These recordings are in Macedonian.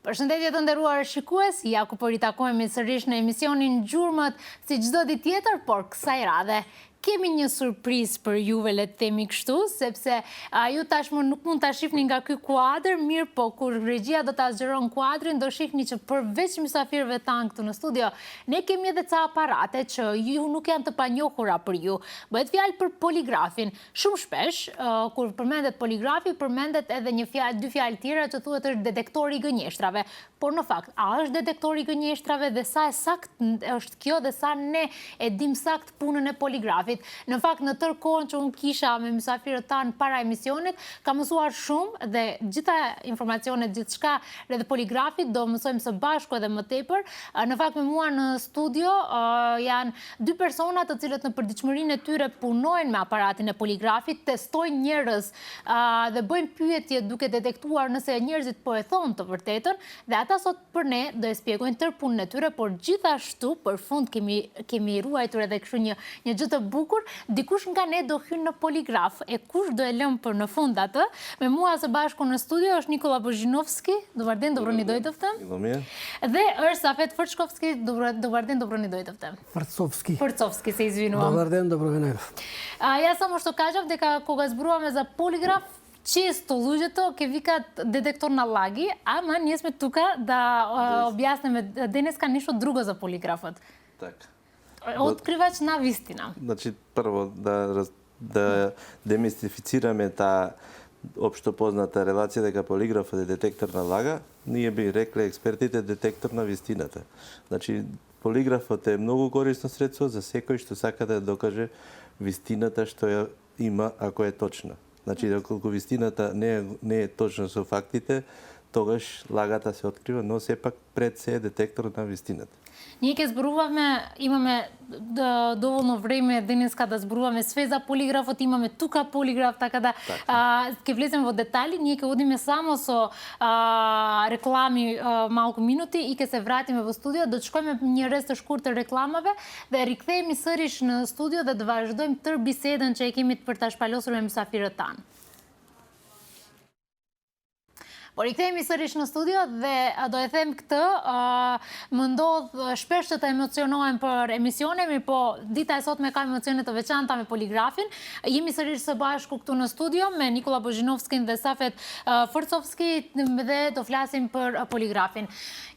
Përshëndetje të nderuar shikues, ja ku po ritakojmë sërish në emisionin Gjurmët si çdo ditë tjetër, por kësaj radhe kemi një surprizë për juve, le të themi kështu, sepse ju tashmë nuk mund ta shihni nga ky kuadër, mirë po kur regjia do ta zgjeron kuadrin, do shihni që përveç mysafirëve tanë këtu në studio, ne kemi edhe ca aparate që ju nuk janë të panjohura për ju. Bëhet fjalë për poligrafin. Shumë shpesh kur përmendet poligrafi, përmendet edhe dy fjalë tjera që thuhet është detektori i gënjeshtrave. Por në fakt, a është detektori i gënjeshtrave dhe sa e saktë është kjo dhe sa ne e dim saktë punën e poligrafit? Në fakt, në tërë kohën që unë kisha me mysafirët tanë para emisionit, ka mësuar shumë dhe gjitha informacionet, gjithçka rreth poligrafit do mësojmë së bashku edhe më tepër. Në fakt, me mua në studio janë dy persona të cilët në përditshmërinë e tyre punojnë me aparatin e poligrafit, testojnë njerëz dhe bëjnë pyetje duke detektuar nëse njerëzit po e thonë të vërtetën, dhe ata sot për ne do e shpjegojnë tërë punën e tyre, por gjithashtu për fund kemi ruajtur edhe kështu një gjë të bukur, dikush nga ne do hynë në poligraf, e kush do e lëm për në fund atë. Me mua së bashku në studio është Nikola Bozhinovski, dobar den, dobro ni dojdovte. Dhe është Safet Frčkovski, dobar den, dobro ni dojdovte. Frčovski se izvinuam. Dobar den, dobro venero. Ja samo što kažem дека кога зборуваме за полиграф, често луѓето ќе викаат детектор на лаги, ама ние сме тука да објаснеме денеска нешто друго за полиграфот. Така. Откривач на вистина. Значи, прво да демистифицираме таа општо позната релација дека полиграфот е детектор на лага, ние би рекле експертите детектор на вистината. Значи, полиграфот е многу корисно средство за секој што сака да докаже вистината што ја има ако е точна. Значи, доколку вистината не е точна со фактите, тогаш лагата се открива, но сепак пред се е детектор на вистината. Ние ќе зборуваме, имаме доволно време денеска да зборуваме све за полиграфот, имаме тука полиграф, така да ќе влеземе во детали, ние ќе одиме само со реклами малку минути и ќе се вратиме во студио, да чекаме një rreth të shkurtër reklamave dhe rikthehemi sërish në studio dhe të vazhdojmë tërë bisedën që e kemi për ta shpalosur me mysafirët tanë. Por i kthehemi sërish në studio dhe do e them këtë, më ndodh shpesh që të emocionohem për emisione, mirë po dita e sotme ka emocione të veçanta me poligrafin. Jemi sërish së bashku këtu në studio me Nikola Bozhinovskin dhe Safet Frčovski dhe do flasim për poligrafin.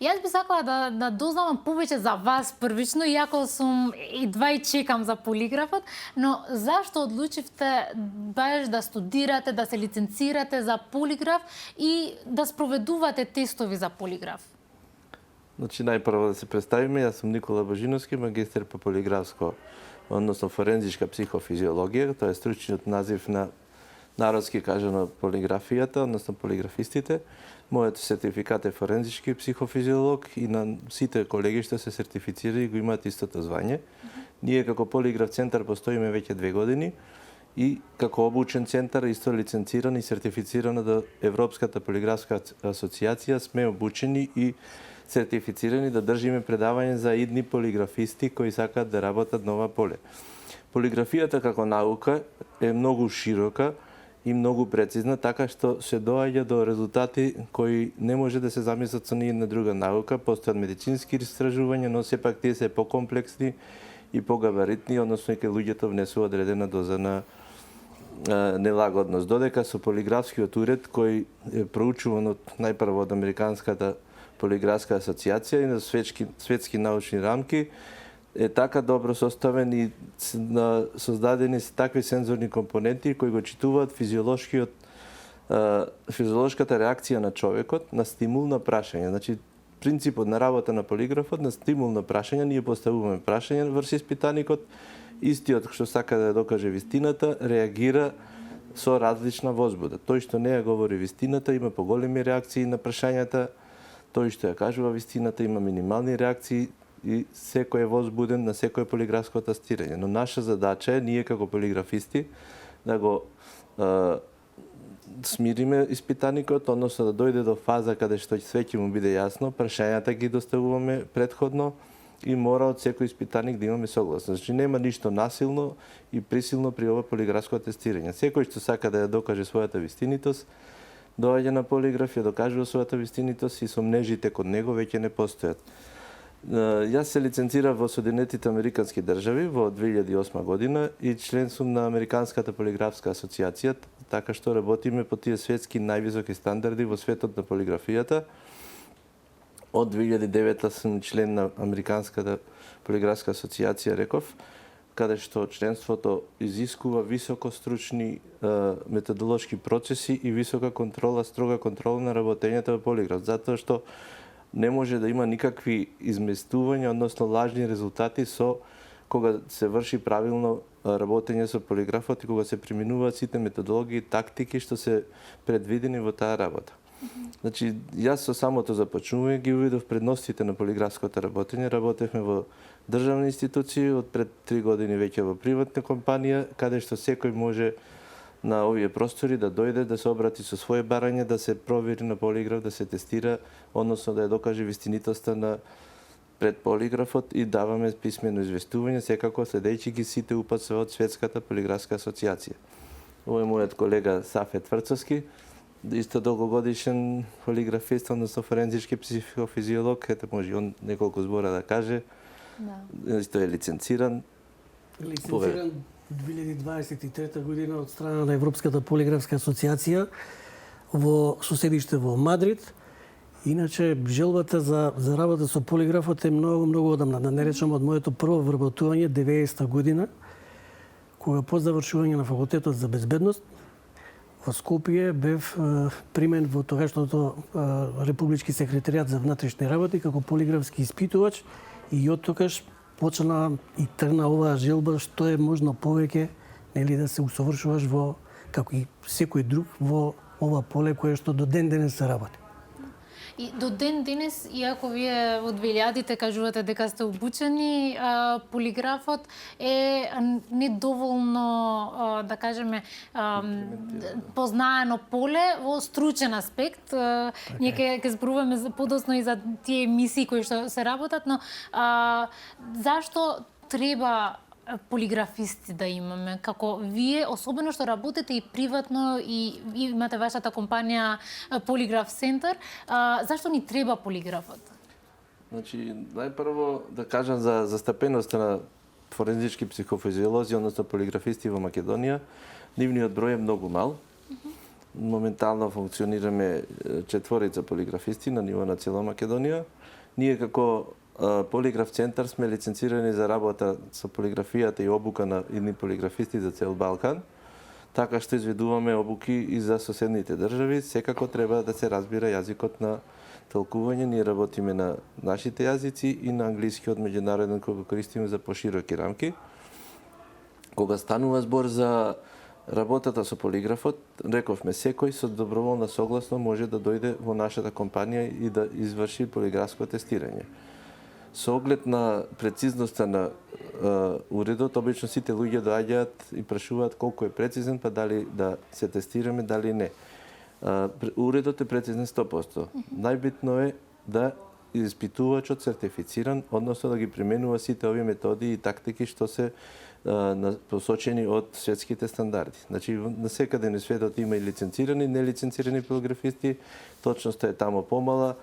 Ja bih sakla da doznam повеќе за вас првично, иако сум едва и чекам за полиграфот, но зашто одлучивте баш да студирате, да се лиценцирате за полиграф и да спроведувате тестови за полиграф? Значи, најпрво да се представиме, јас сум Никола Божиновски, магистер по полиграфско, односно форензичка психофизиологија, тоа е стручниот назив на народски кажано полиграфијата, односно полиграфистите. Мојот сертификат е форензички психофизиолог и на сите колеги што се сертифицирани го имаат истото звање. Ние како полиграф центар постоиме веќе 2 години и како обучен центар, исто лиценциран и сертифициран до Европската полиграфска асоциација, сме обучени и сертифицирани да држиме предавање за идни полиграфисти кои сакаат да работат на ова поле. Полиграфијата како наука е многу широка и многу прецизна, така што се доаѓа до резултати кои не може да се замислат со ниедна друга наука. Постојат медицински истражувања, но сепак тие се покомплексни и погабаритни, односно и кај луѓето внесува одредена доза на нелагодност. Додека со полиграфскиот уред кој е проучуван од најпрво од Американската полиграфска асоциација и на светски научни рамки, е така добро составен и создадени се такви сензорни компоненти кои го читуваат физиолошката реакција на човекот на стимул на прашање. Значи, принципот на работа на полиграфот на стимул на прашање, ние поставуваме прашање врз испитаникот, истиот што сака да докаже вистината реагира со различна возбуда. Тој што не ја говори вистината има поголеми реакции на прашањата, тој што ја кажува вистината има минимални реакции и секој е возбуден на секој полиграфско тестирање. Но наша задача е ние како полиграфисти да го смириме испитаникот, односно да дојде до фаза каде што све ќе му биде јасно, прашањата ги доставуваме предходно и мора од секој испитаник да имаме согласност. Значи нема ништо насилно и присилно при ова полиграфско тестирање. Секој што сака да ја докаже својата вистинитост, доаѓа на полиграф, ја докажува својата вистинитост и сомнежите кон него веќе не постојат. Јас се лиценцирав во Соединетите Американски држави во 2008 година и член сум на Американската полиграфска асоциација, така што работиме по тие светски највисоки стандарди во светот на полиграфијата. Од 2009 сум член на Американската полиграфска асоциација, реков, каде што членството изискува високо стручни методолошки процеси и висока контрола, строга контрола на работењето во полиграф, затоа што не може да има никакви изместувања, односно лажни резултати кога се врши правилно работење со полиграфот и кога се преминуваат сите методологии и тактики што се предвидени во таа работа. Значи, јас со самото започнување ги увидов предностите на полиграфското работење. Работевме во државни институции, од пред 3 години веќе во приватна компанија, каде што секој може на овие простори да дојде, да се обрати со своje барање, да се провери на полиграф, да се тестира, односно да ја докаже вистинитоста на пред полиграфот и даваме писмено известување, секако следејќи ги сите упатства од Светската полиграфска асоциација. Овој е мојот колега Сафет Тврцовски, исто долгогодишен полиграфист, односно форензички психофизиолог, ете може он неколку збора да каже. Да. Исто е лиценциран. Лиценциран 2023 година од страна на Европската полиграфска асоциација со седиште во Мадрид. Иначе желбата за работа со полиграфот е многу одамна. Да не речам од моето прво вработување 90-та година, кога по завршување на факултетот за безбедност во Скопје бев примен во тогашното Републички секретаријат за внатрешни работи како полиграфски испитувач и од тогаш почна и тргна оваа желба што е можно повеќе, нели, да се усовршуваш во, како и секој друг, во ова поле кое што до ден денес се работи. И до ден денес, иако вие во 2000-те кажувате дека сте обучени, полиграфот е недоволно, да кажеме, познаено поле во стручен аспект. Ние ќе зборуваме подоцно и за тие емисии кои што се работат, но зашто треба полиграфисти да имаме, како вие, особено што работите и приватно и имате вашата компанија Полиграф Центар, зашто ни треба полиграфот? Значи, најпрво да кажам за застапеноста на форензички психофизиолози, односно полиграфисти во Македонија. Нивниот број е многу мал. Моментално функционираме 4 полиграфисти на ниво на цела Македонија. Ние како Полиграф Центар сме лиценцирани за работа со полиграфијата и обука на идни полиграфисти за цел Балкан. Така што изведуваме обуки и за соседните држави. Секако треба да се разбира јазикот на толкување. Ние работиме на нашите јазици и на англискиот меѓународен кој го користиме за пошироки рамки. Кога станува збор за работата со полиграфот, рековме секој со доброволна согласно може да дојде во нашата компанија и да изврши полиграфско тестирање. Со оглед на прецизноста на уредот, обично сите луѓе доаѓаат и прашуваат колку е прецизен, па дали да се тестираме, дали не. Уредот е прецизен 100%. Најбитно е да испитувачот сертифициран, односно да ги применува сите овие методи и тактики што се посочени од светските стандарди. Значи, насекаде на светот има и лиценцирани, нелиценцирани полиграфисти, точноста е тамо помала,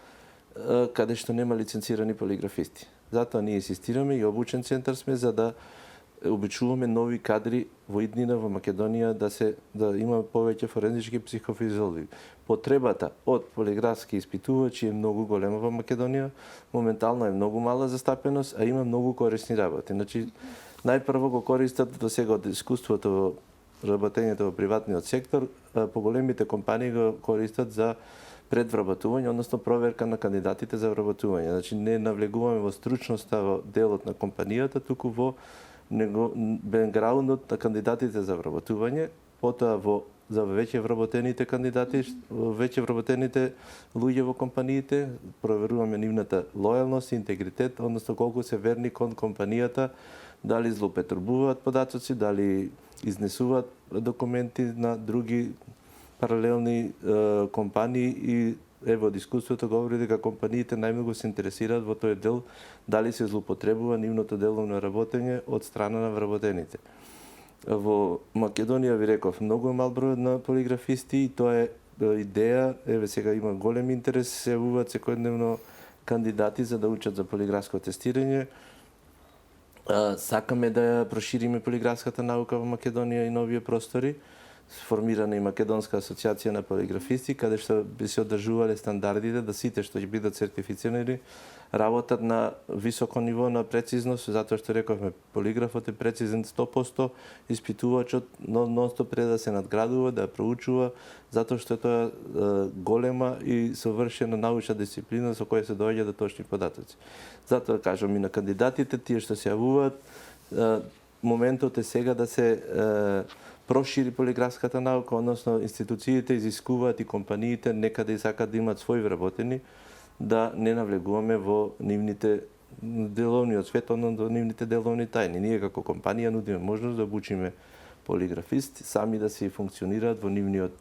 каде што нема лиценцирани полиграфисти. Затоа ние инсистираме и обучен центар сме за да обучуваме нови кадри во иднина во Македонија да има повеќе форензички психофизиолози. Потребата од полиграфски испитувачи е многу голема во Македонија. Моментално е многу мала застапеност, а има многу корисни работи. Значи, најпрво го користат до сега од искуството во работењето во приватниот сектор, поголемите компании го користат за предвработување, односно проверка на кандидатите за вработување. Значи, не навлегуваме во стручноста во делот на компанијата, туку во бекграундот на кандидатите за вработување, потоа за веќе вработените кандидати, веќе вработените луѓе во компаниите, проверуваме нивната лојалност и интегритет, односно колку се верни кон компанијата, дали злоупотребуваат податоци, дали изнесуваат документи на други паралелни компании и ево дискусијата говори дека компаниите најмногу се интересираат во тој дел дали се злоупотребува нивното деловно работење од страна на вработените. Во Македонија ви реков многу мал број на полиграфисти и тоа е идеја, еве сега има голем интерес, се јавуваат секојдневно кандидати за да учат за полиграфско тестирање. Сакаме да ја прошириме полиграфската наука во Македонија и нови простори. Сформирана и Македонска асоциација на полиграфисти, каде што би се одржувале стандардите да сите што ќе бидат сертифицирани работат на високо ниво на прецизност, затоа што рековме полиграфот е прецизен 100%, испитувачот нон-стоп треба да се надградува, да ја проучува, затоа што тоа е голема и совршена научна дисциплина со која се доаѓа до точни податоци. Затоа кажам и на кандидатите, тие што се јавуваат, моментот е сега да се прошири полиграфската наука, односно институциите изискуваат и компаниите некаде и сакат да имат своји вработени, да не навлегуваме во нивните деловниот свет, односно нивните деловни тајни. Ние како компанија нудиме можност да обучиме полиграфисти сами да се функционираат во нивниот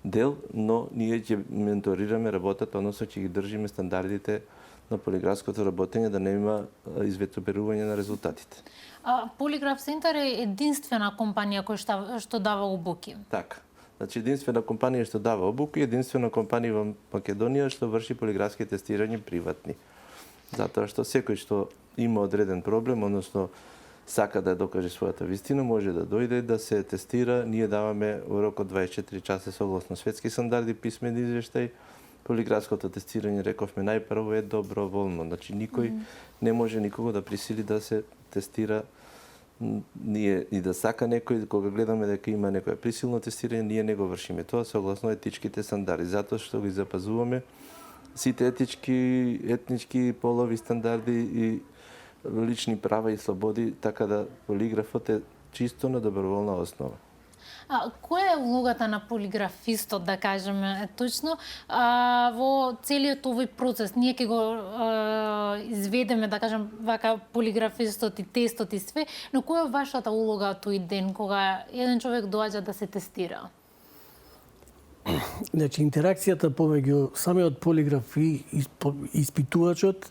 дел, но ние ќе менторираме работата, односно ќе ги држиме стандардите на полиграфското работење, да нема изветоберување на резултатите. Полиграф Центар е единствена компанија која што дава обуки. Така. Значи единствена компанија што дава обуки, единствена компанија во Македонија што врши полиграфски тестирање приватни. Затоа што секој што има одреден проблем, односно сака да докаже својата вистина, може да дојде да се тестира. Ние даваме во рок од 24 часа согласно светски стандарди писмен извештај. Полиграфското тестирање, рековме, најпрво е доброволно. Значи никој не може никого да присили да се тестира. Ние и да сака некој, кога гледаме дека има некој присилно тестирање, ние не го вршиме тоа согласно етичките стандарди, затоа што ги запазуваме сите етнички, полови стандарди и лични права и слободи, така да полиграфот е чисто на доброволна основа. Која е улогата на полиграфистот, да кажеме точно, во целиот овој процес? Ние ќе го изведеме, да кажем, вака полиграфистот и тестот и све, но која е вашата улога тој ден кога еден човек доаѓа да се тестира? Значи, интеракцијата помеѓу самиот полиграф и испитувачот,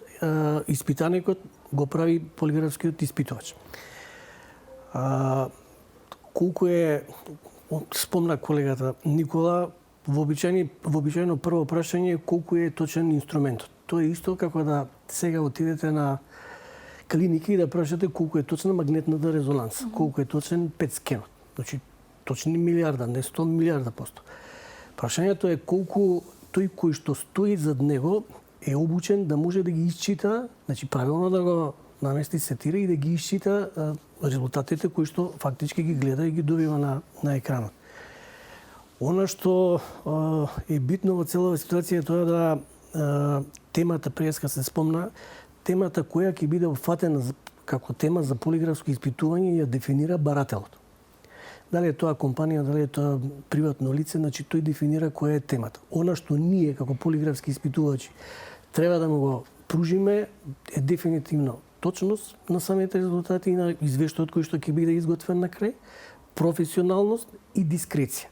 испитаникот го прави полиграфскиот испитувач. Колку е, спомна колегата Никола, вообичаено прво прашање е колку е точен инструментот. Тоа е исто како да сега отидете на клиники и да прашате колку е точна магнетната резонанса, колку е точен пет скенот. Значи, точни милиарда, не 100 милиарда %. Прашањето е колку тој кој што стои зад него е обучен да може да ги исчита, значи правилно да го намести, сетира и да ги исчита резултатите кои што фактички ги гледа и ги добива на екранот. Она што е битно во целава ситуација е тоа да темата, преска се спомна, темата која ќе биде опфатена како тема за полиграфско испитување ја дефинира барателот. Дали е тоа компанија, дали е тоа приватно лице, значи тој дефинира која е темата. Она што ние како полиграфски испитувачи треба да му го пружиме е дефинитивно точност на самите резултати и на извештајот кој што ќе биде изготвен на крај, професионалност и дискреција.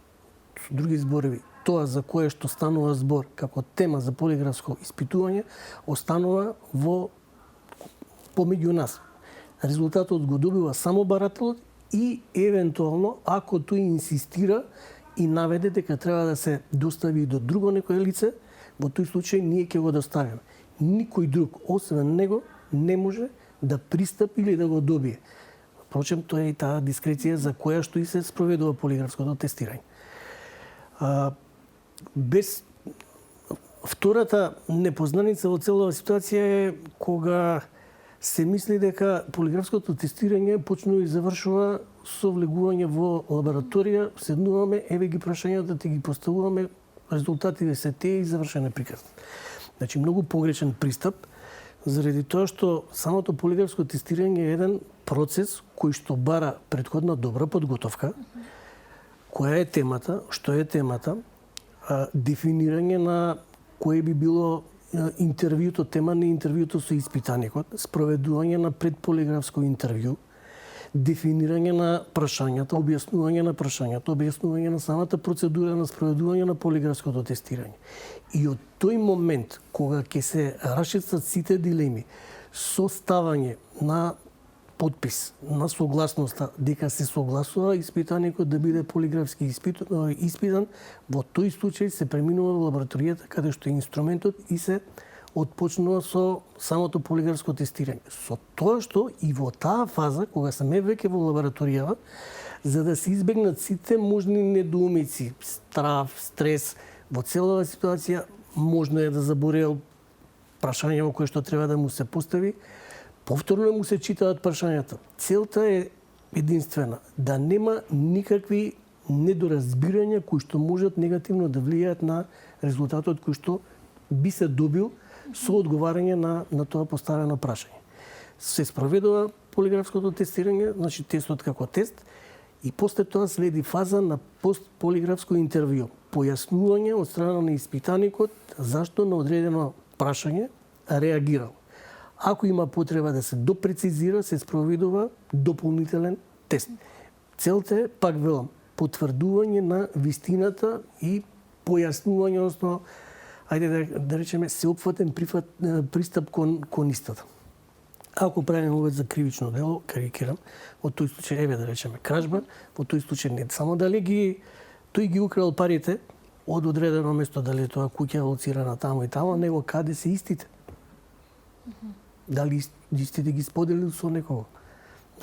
Со други зборови, тоа за кое што станува збор како тема за полиграфско испитување останува помеѓу нас. Резултатот го добива само барателот и евентуално ако тој инсистира и наведе дека треба да се достави до друго некое лице, во тој случај ние ќе го доставиме. Никој друг освен него не може да пристапи или да го добие. Впрочем, тоа е и таа дискреција за која што и се спроведува полиграфското тестирање. Без втората непознаница во целава ситуација е кога се мисли дека полиграфското тестирање почнува и завршува со влегување во лабораторија, седнуваме, еве ги прашањата, ти ги поставуваме, резултатите се тие и завршен е приказна. Значи, многу погрешен пристап, заради тоа што самото полиграфско тестирање е еден процес кој што бара претходна добра подготовка, која е темата, што е темата, дефинирање на кое би било интервјуто, тема на интервјуто со испитаникот, спроведување на предполиграфско интервју, дефинирање на прашањата, објаснување на прашањата, објаснување на самата процедура на спроведување на полиграфското тестирање. И од тој момент, кога ќе се рашицат сите дилеми, со ставање на потпис на согласноста дека се согласува испитаникот да биде полиграфски испитан, во тој случај се преминува во лабораторијата каде што е инструментот и се отпочнува со самото полиграфско тестирање. Со тоа што и во таа фаза, кога сме веќе во лабораторијава, за да се избегнат сите можни недоумици, страв, стрес, во целава ситуација, можно е да забореал прашање во кое што треба да му се постави, повторно му се читаат прашањата. Целта е единствена, да нема никакви недоразбирања кои што можат негативно да влијаат на резултатот кој што би се добил со одговарање на тоа поставено прашање. Се спроведува полиграфското тестирање, значи тестот како тест, и после тоа следи фаза на постполиграфско интервју, појаснување од страна на испитаникот зашто на одредено прашање реагирал. Ако има потреба да се допрецизира, се спроведува дополнителен тест. Целта е, пак велам, потврдување на вистината и појаснување, односно, ајде да речеме, сеопфатен пристап кон истата. Ако правиме увет за кривично дело, карикирам, во тој случај, еве да речеме, кражба, во тој случај не само дали тој ги украл парите од одредено место, дали тоа куќа лоцирана таму и таму, него каде се истите. Дали истите ги споделил со некого?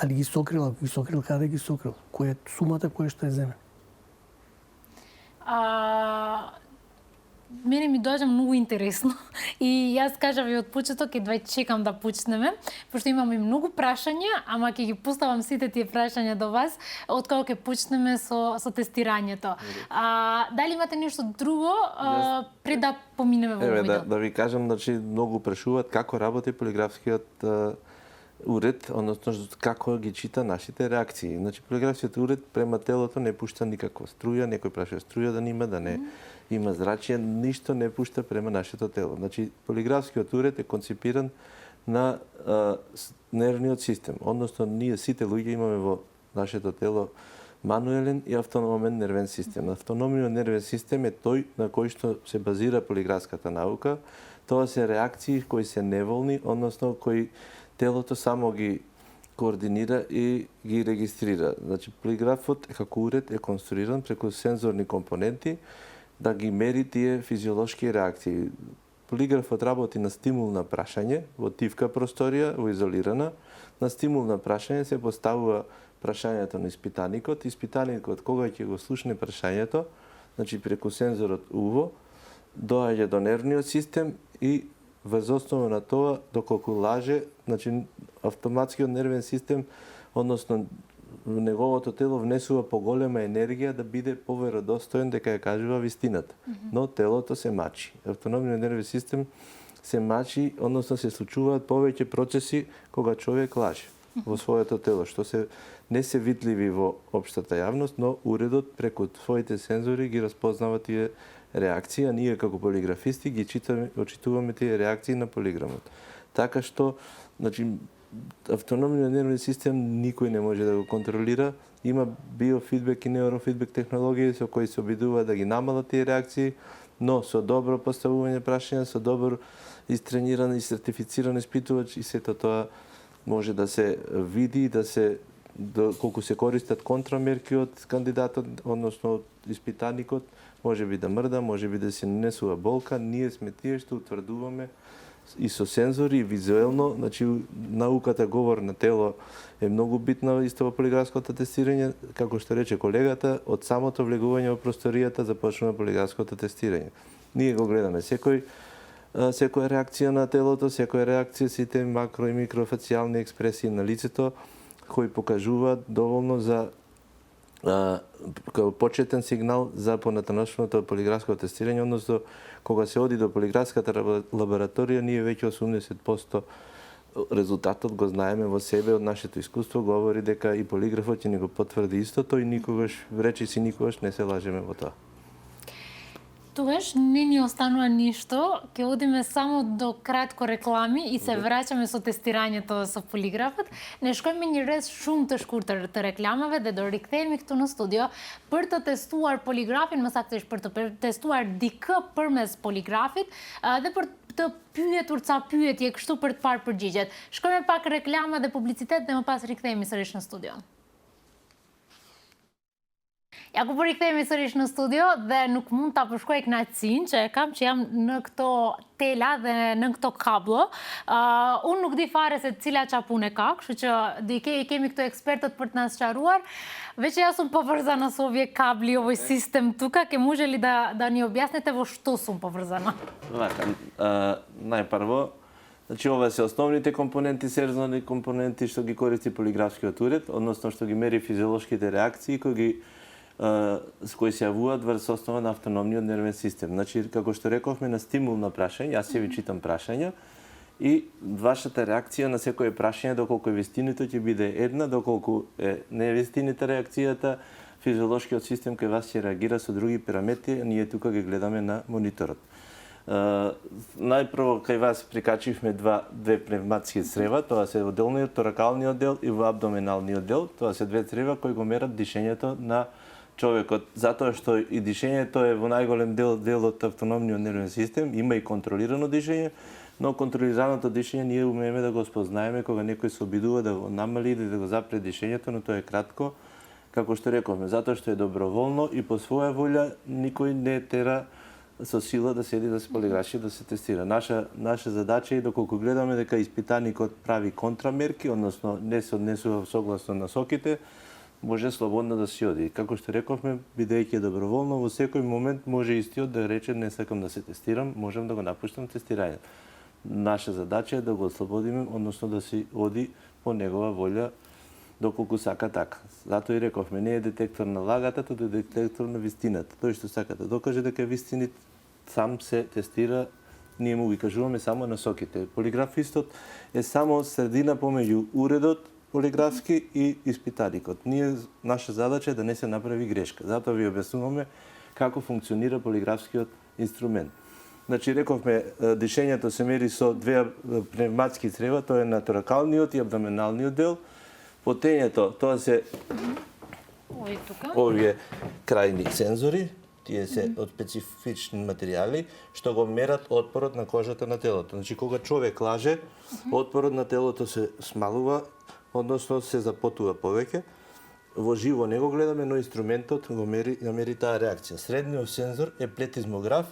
Дали ги сокрил, ако ги сокрил, каде ги сокрил? Која е сумата која што е земе? Мене ми доаѓа многу интересно и јас кажав и од почеток едва чекам да почнеме, пошто имам и многу прашања, ама ќе ги поставам сите тие прашања до вас од кога ќе почнеме со тестирањето. Дали имате нешто друго пред да поминеме во Еве видео? да ви кажам, значи многу прашуваат како работи полиграфскиот уред, односно како ги чита нашите реакции. Значи полиграфскиот уред према телото не пушта никаква струја, некој прашува струја да нема, да не има зрачие, ништо не пушта према нашето тело. Значи полиграфскиот уред е концепиран на нервниот систем, односно ние сите луѓе имаме во нашето тело мануелен и автономен нервен систем. Автономниот нервен систем е тој на кој што се базира полиграфската наука. Тоа се реакции кои се неволни, односно кои телото само ги координира и ги регистрира. Значи полиграфот како уред е конструиран преку сензорни компоненти да ги мери тие физиолошки реакции. Полиграфот работи на стимул на прашање во тивка просторија, во изолирана. На стимул на прашање се поставува прашањето на испитаникот. Испитаникот кога ќе го слушне прашањето, значи преку сензорот уво, доаѓа до нервниот систем и врз основа на тоа, доколку лаже, значи автоматскиот нервен систем, односно неговото тело внесува поголема енергија да биде поверодостоен дека ја кажува вистината. Но телото се мачи. Автономниот нервен систем се мачи, односно се случуваат повеќе процеси кога човек лаже во своето тело, што не се видливи во општата јавност, но уредот преку своите сензори ги распознава тие реакции, а ние како полиграфисти ги очитуваме тие реакции на полиграмот. Така што, значи, автономниот нервен систем никој не може да го контролира. Има биофидбек и неурофидбек технологии со кои се обидува да ги намалат тие реакции, но со добро поставување прашања, со добро истрениран и сертифициран испитувач и сето тоа може да се види, колку се користат контрамерки од кандидатот, односно од испитаникот, може би да мрда, може би да се нанесува болка. Ние сме тие што утврдуваме и со сензори, и визуелно. Значи, науката говор на тело е многу битна исто во полиграфското тестирање. Како што рече колегата, од самото влегување во просторијата започнува полиграфското тестирање. Ние го гледаме секоја реакција на телото, секоја реакција, сите макро и микрофацијални експресии на лицето, кои покажуваат доволно за како почетен сигнал за понатамошното полиграфско тестирање, односно кога се оди до полиграфската лабораторија, ние веќе 80% резултатот го знаеме во себе, од нашето искуство говори дека и полиграфот ќе ни го потврди истото и никогаш, речиси никогаш не се лажеме во тоа. Тогаш не ни останува ништо, ќе одиме само до кратко реклами и се враќаме со тестирањето со полиграфот. Не шкојме ни рез shumë të shkurtër të reklamave dhe do rikthehemi këtu në studio për të testuar poligrafin, më saktë për të testuar dikë përmes poligrafit dhe për të pyetur ca pyetje kështu për të parë përgjigjet. Shkojmë pak reklama dhe publicitet dhe më pas rikthehemi sërish në studio. Ja ku rikthehemi sërish në studio dhe nuk mund ta përshkruaj kënaqësinë që kam që jam në këto tela dhe në këto kablo. Unë nuk di fare se cila çapune ka, kështu që kemi këto ekspertët për të na sqaruar. Veç ja sam поврзана с овие кабли, овој систем тука, ке може ли да ни објасните во што сум поврзана? Вака, најпрво, значи ова се основните компоненти, серзорни компоненти што ги користи полиграфскиот уред, односно што ги мери физиолошките реакции кои ги с кои се јавуваат врз основа на автономниот нервен систем. Значи, како што рековме, на стимул на прашање, јас ќе ви читам прашања, и вашата реакција на секое прашање, доколку е вистинито, ќе биде една, доколку е невистинита реакцијата, физиолошкиот систем кај вас ќе реагира со други параметри, а ние тука ги гледаме на мониторот. Најпрво кај вас прикачивме две пневматски црева, тоа се во долниот торакалниот дел и во абдоменалниот дел. Тоа се две црева кои го мерат дишењето на човекот, затоа што и дишењето е во најголем дел од автономниот нервен систем, има и контролирано дишење, но контролираното дишење ние умееме да го спознаеме кога некој се обидува да го намали или да го запре дишењето, но тоа е кратко, како што рековме, затоа што е доброволно и по своја волја никој не тера со сила да седи да се полиграфи, да се тестира. Наша задача е доколку гледаме дека испитаникот прави контрамерки, односно не се однесува согласно насоките, може слободно да си оди. Како што рековме, бидејќи е доброволно, во секој момент може истиот да рече не сакам да се тестирам, можам да го напуштам тестирање. Наша задача е да го ослободиме, односно да си оди по негова волја доколку сака така. Затоа и рековме, не е детектор на лагата, тоа е детектор на вистината. Тој што сака да докаже дека вистинит сам се тестира, ние му ги кажуваме само насоките. Полиграфистот е само средина помеѓу уредот полиграфски и испитаникот. Наша задача е да не се направи грешка. Затоа ви објаснуваме како функционира полиграфскиот инструмент. Значи, рековме, дишењето се мери со две пневматски црева, тоа е на торакалниот и абдоменалниот дел. Потењето, тоа се овие крајни сензори, тие се од специфични материјали, што го мерат отпорот на кожата на телото. Значи, кога човек лаже, отпорот на телото се смалува, односно се запотува повеќе. Во живо не го гледаме, но инструментот го мери таа реакција. Средниот сензор е плетизмограф.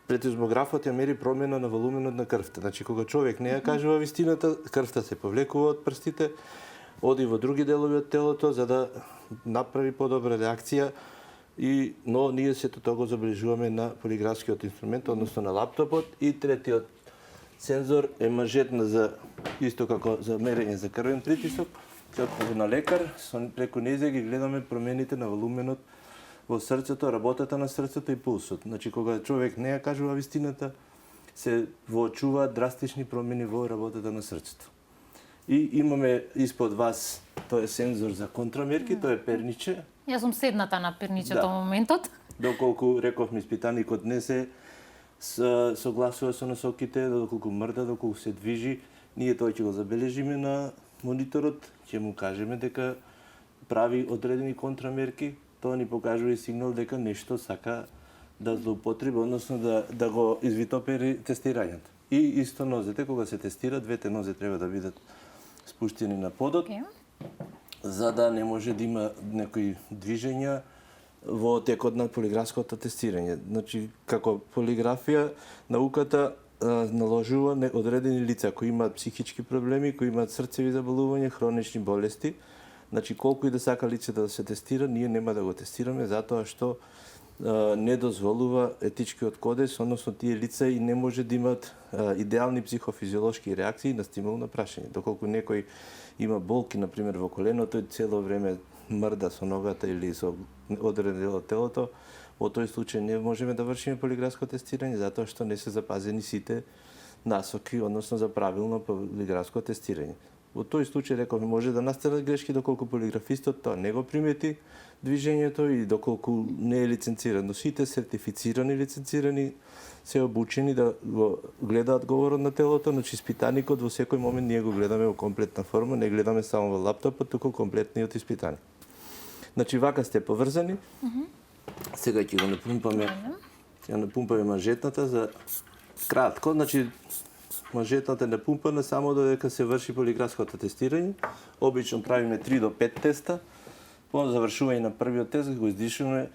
Плетизмографот ја мери промена на волуменот на крвта. Значи, кога човек не ја кажува вистината, крвта се повлекува од прстите, оди во други делови од телото за да направи подобра реакција, но ние сето тоа го забележуваме на полиграфскиот инструмент, односно на лаптопот. И третиот сензор е мажетна за исто како за мерење за крвен притисок. Ќе на лекар, преку незе ги гледаме промените на волуменот во срцето, работата на срцето и пулсот. Значи, кога човек не ја кажува вистината, се воочуваат драстични промени во работата на срцето. И имаме испод вас, тоа е сензор за контрамерки, тоа е перниче. Јас сум седната на перничето во моментот. Доколку рековме испитаникот не се согласува со насоките, доколку мрда, доколку се движи, ние тоа ќе го забележиме на мониторот, ќе му кажеме дека прави одредени контрамерки, тоа ни покажува и сигнал дека нешто сака да злоупотреби, односно да го извитопери тестирањето. И исто нозете, кога се тестира, двете нозе треба да бидат спуштени на подот, за да не може да има некои движења во текот на полиграфското тестирање. Значи, како полиграфија, науката наложува одредени лица кои имаат психички проблеми, кои имаат срцеви заболувања, хронични болести. Значи, колку и да сака лице да се тестира, ние нема да го тестираме, затоа што не дозволува етичкиот кодекс, односно тие лица и не може да имат идеални психофизиолошки реакции на стимул на прашање. Доколку некој има болки, например, во коленото и цело време мрда со ногата или со одреден дел од телото, во тој случај не можеме да вршиме полиграфско тестирање, затоа што не се запазени сите насоки, односно за правилно полиграфско тестирање. Во тој случај, рековме, може да настанат грешки доколку полиграфистот тоа не го примети движењето и доколку не е лиценциран. Но сите сертифицирани, лиценцирани се обучени да го гледаат говорот на телото, значи испитаникот во секој момент ние го гледаме во комплетна форма, не гледаме само во лаптопот, туку комплетниот испитаник. Значи вака сте поврзани. Сега ќе го напумпаме, ќе напумпаме мажетната за Кратко, значи мажетата не пумпана само додека се врши полиграфското тестирање. Обично правиме 3 до 5 теста. По завршување на првиот тест го издишуваме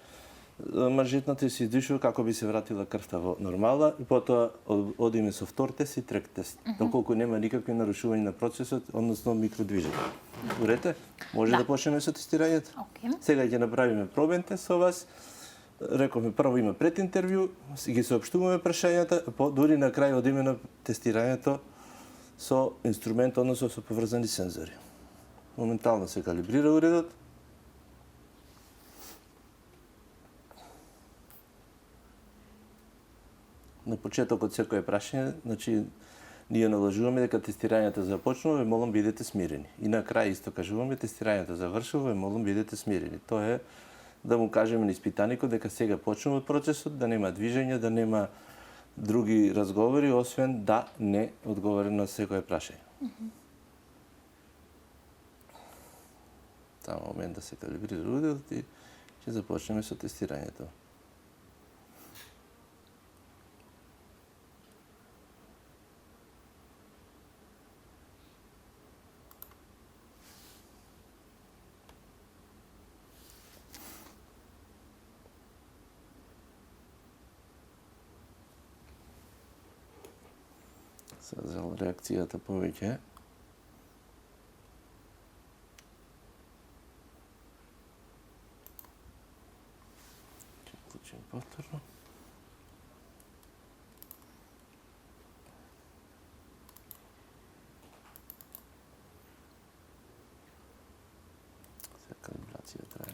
мажетната и се издишува како би се вратила крвта во нормала и потоа одиме со втор тест и трет тест. Доколку нема никакви нарушувања на процесот, односно микродвижење. Урете, може да почнеме со тестирањето. Сега ќе направиме пробен тест со вас. Рековме прво има прединтервју, ги соопштуваме прашањата, дури на крај одиме на тестирањето со инструмент, односно со поврзани сензори. Моментално се калибрира уредот. На почетокот секое прашање, значи ние налажуваме дека тестирањето започнува, ве молам бидете смирени. И на крај исто кажуваме тестирањето завршува, ве молам бидете смирени. Тоа е да му кажеме на испитаникот дека сега почнува процесот, да нема движење, да нема други разговори, освен да не одговори на секое прашање. Само момент да се калибрира уредот и ќе започнеме со тестирањето. За реакцијата повеќе. Ќе вклучим повторно. Сега калибрација трае.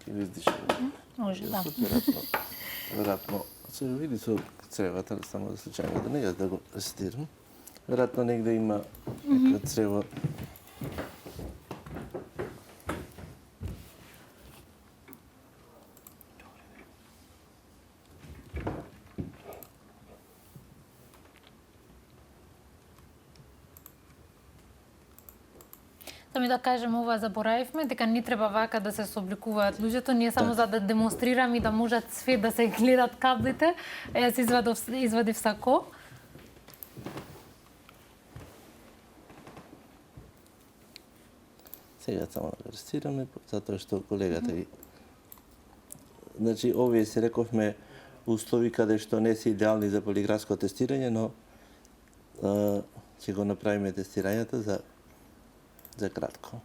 Или издишаме. Може, да. Веројатно, се види со цревата, само да случајно да не да го рестирам. Веројатно негде има нека црево. Сами да кажем, ова заборавивме, дека не треба вака да се собликуваат луѓето, ние само за да демонстрираме и да можат све да се гледат каблите. Јас извадив сако. Сега само да рестираме, затоа што колегата ги... Значи, овие се рековме услови каде што не се идеални за полиграфско тестирање, но ќе го направиме тестирањето за кратко.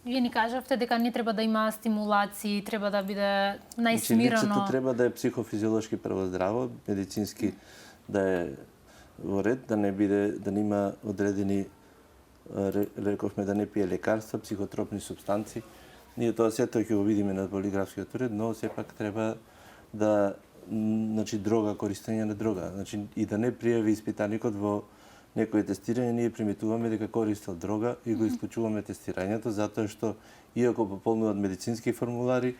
Вие ни кажавте дека не треба да има стимулации, треба да биде најсмирено. Значи, лицето треба да е психофизиолошки прво здраво, медицински да е во ред, да не има одредени, рековме да не пие лекарства, психотропни супстанци. Ние тоа сето ќе го видиме на полиграфскиот уред, но сепак треба да, значи, дрога, користење на дрога. Значи, и да не пријави испитаникот во некој тестирање, ние приметуваме дека користел дрога и го исклучуваме тестирањето, затоа што, иако пополнуваат медицински формулари,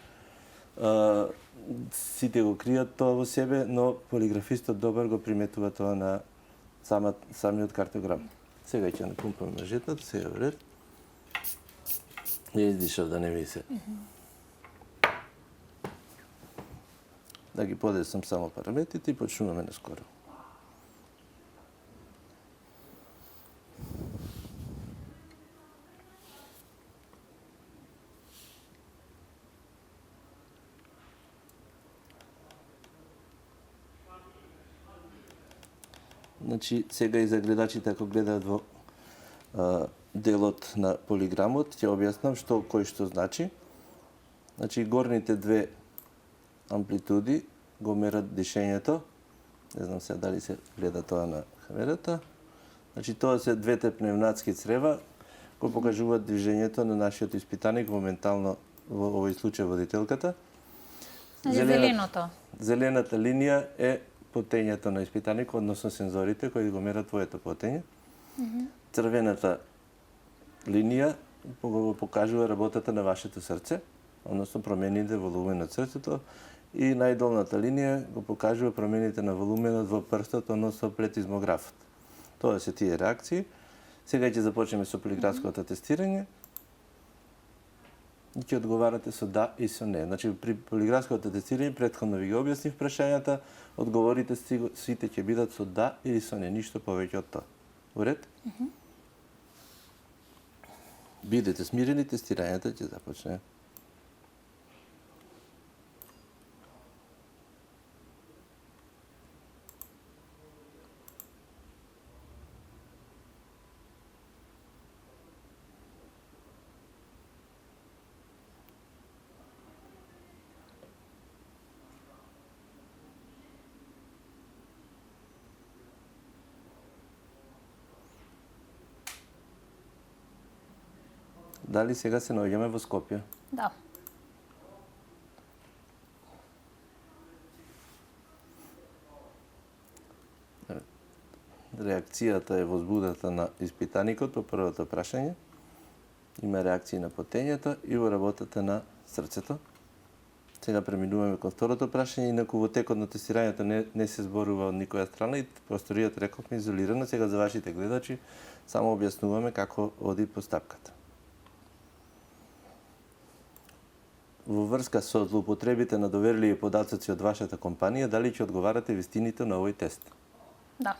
сите го кријат тоа во себе, но полиграфистот добар го приметува тоа на самиот картограм. Сега ќе напумпаме мажетата, сега во ред. Ја издишав да не ми се. Да ги подесам само параметрите и почнуваме наскоро. Значи, сега и за гледачите, ако гледаат во делот на полиграмот, ќе објаснам кој што значи. Значи, горните две амплитуди го мерат дишењето. Не знам сега дали се гледа тоа на камерата. Значи, тоа се двете пневматски црева, кои покажуваат движењето на нашиот испитаник моментално во овој случај водителката. Зеленото. Зелената линија е потењето на испитаник, односно сензорите кои го мерат твоето потење. Црвената линија го покажува работата на вашето срце, односно промените во волумен на срцето и најдолната линија го покажува промените на волуменот во прстот, односно плетизмографот. Тоа се тие реакции. Сега ќе започнеме со полиграфското тестирање и ќе одговарате со да и со не. Значи, при полиграфското тестирање, претходно ви ги објаснив прашањата, одговорите сите ќе бидат со да или со не, ништо повеќе од тоа. Уред? Бидете смирени, тестирањето ќе започне. Дали сега се наоѓаме во Скопје? Да. Реакцијата е возбудата на испитаникот по првото прашање. Има реакции на потењето и во работата на срцето. Сега преминуваме кон второто прашање, инаку во текот на тестирањето не се зборува од никоја страна и просторијата рековме изолирана. Сега за вашите гледачи само објаснуваме како оди постапката. Во врска со злоупотребите на доверливи податоци од вашата компанија, дали ќе одговарате вистините на овој тест? Да.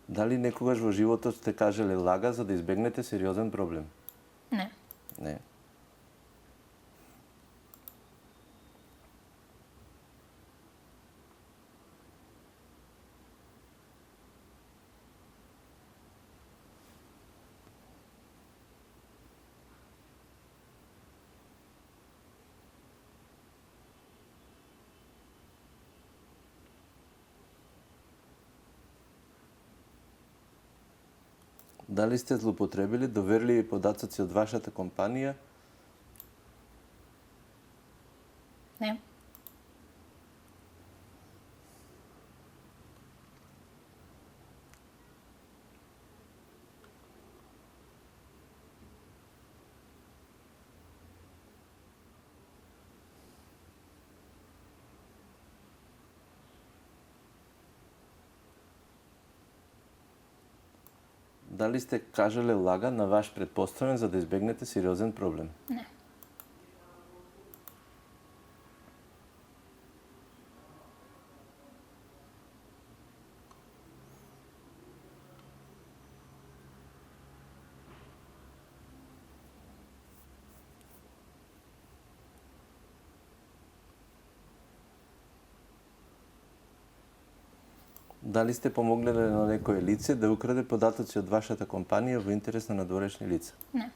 Дали некогаш во животот сте кажале лага за да избегнете сериозен проблем? Не. Не. Дали сте злоупотребили доверливи податоци од вашата компанија? Не. Дали сте кажале лага на ваш претпоставен за да избегнете сериозен проблем? Не. Дали сте помогнале на некое лице да украде податоци од вашата компанија во интерес на надворешни лица? Не.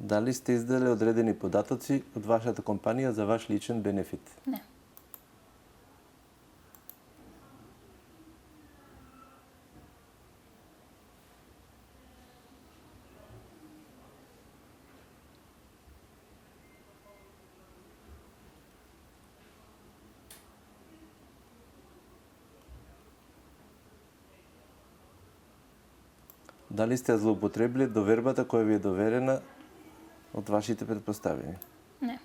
Дали сте изделе одредени податоци од вашата компанија за ваш личен бенефит? Не. Дали сте злоупотребили довербата која ви е доверена од вашите предпоставени? Не.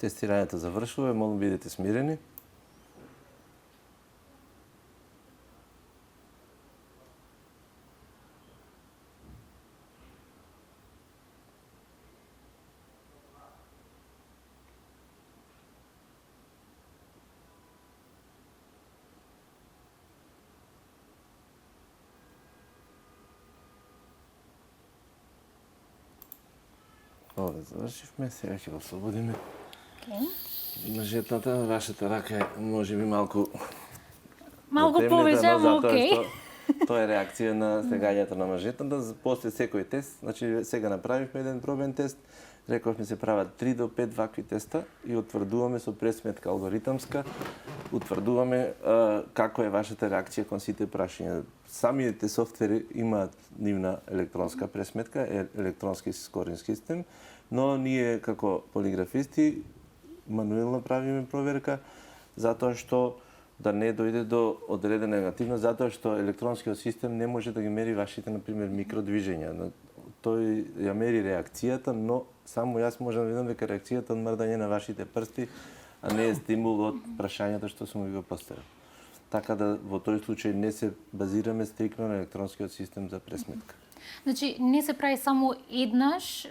Тестирањето завршува, молам бидете смирени. Овде завршивме, сега ќе го ослободиме. Океј. Жетната, вашата рака е можеби малку Малку затемнета, повеќе, но ама затоа окей. што тоа е реакција на стегањето на мажетната. После секој тест, значи сега направивме еден пробен тест, рековме се прават 3 до 5 вакви теста и утврдуваме со пресметка алгоритамска, утврдуваме како е вашата реакција кон сите прашања. Самите софтвери имаат нивна електронска пресметка, електронски скоринг систем, но ние како полиграфисти мануелно правиме проверка, затоа што да не дојде до одредена негативност, затоа што електронскиот систем не може да ги мери вашите, например, микродвижења. Тој ја мери реакцијата, но само јас можам да видам дека реакцијата од мрдање на вашите прсти, а не е стимул од прашањето што сум ви го поставил. Така да во тој случај не се базираме стрикно на електронскиот систем за пресметка. Значи, не се прави само еднаш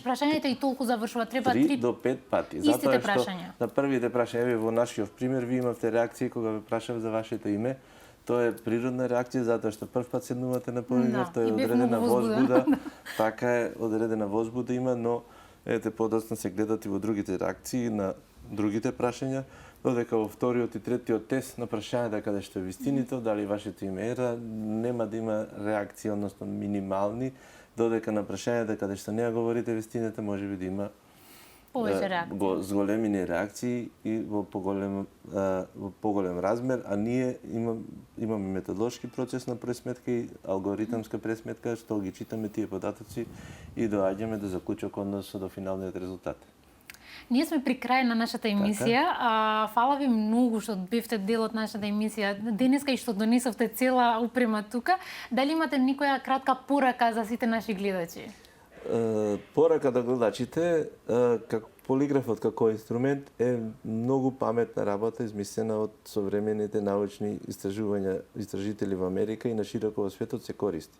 прашањето и толку завршува. Треба 3 3 до 5 пати. истите Затоа што прашања. на првите прашања, еве во нашиот пример, ви имавте реакција кога ве прашав за вашето име. Тоа е природна реакција затоа што прв пат седнувате на полиграф, тоа е и бев одредена многу возбуда. Така е, одредена возбуда има, но ете подоцна се гледат и во другите реакции на другите прашања, додека во вториот и третиот тест на прашањата каде што е вистинито, дали вашето име е, нема да има реакции, односно минимални, додека на прашањата каде што не ја говорите вистината, можеби да има повеќе реакции. зголемени реакции и во поголем размер, а ние имаме методолошки процес на пресметка и алгоритамска пресметка, што ги читаме тие податоци и доаѓаме до заклучок, односно до финалниот резултат. Ние сме при крај на нашата емисија. Фала ви многу што бевте дел од нашата емисија денеска и што донесовте цела упрема тука. Дали имате некоја кратка порака за сите наши гледачи? Порака да гледачите, полиграфот како инструмент е многу паметна работа измислена од современите научни истражители во Америка и на широко во светот се користи.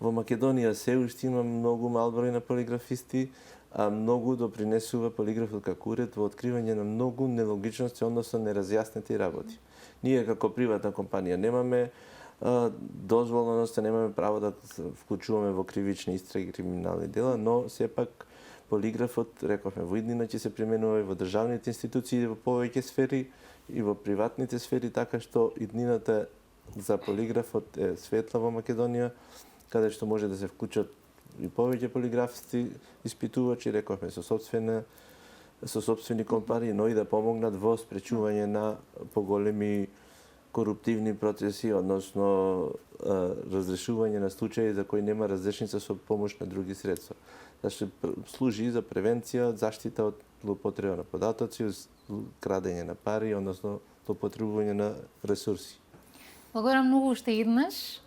Во Македонија се уште има многу мал број на полиграфисти, а многу допринесува полиграфот како уред во откривање на многу нелогичности, односно неразјаснети работи. Ние како приватна компанија немаме дозвола, односно немаме право да вклучуваме во кривични истраги, криминални дела, но сепак полиграфот, рековме, во иднина ќе се применува и во државните институции, во повеќе сфери и во приватните сфери, така што иднината за полиграфот е светла во Македонија, каде што може да се вклучат и повеќе полиграфисти испитувачи, рековме, со сопствени компании, но и да помогнат во спречување на поголеми коруптивни процеси, односно разрешување на случаи за кои нема разрешница со помош на други средства. Значи, служи за превенција, заштита од злоупотреба на податоци, крадење на пари, односно злоупотребување на ресурси. Благодарам многу уште еднаш.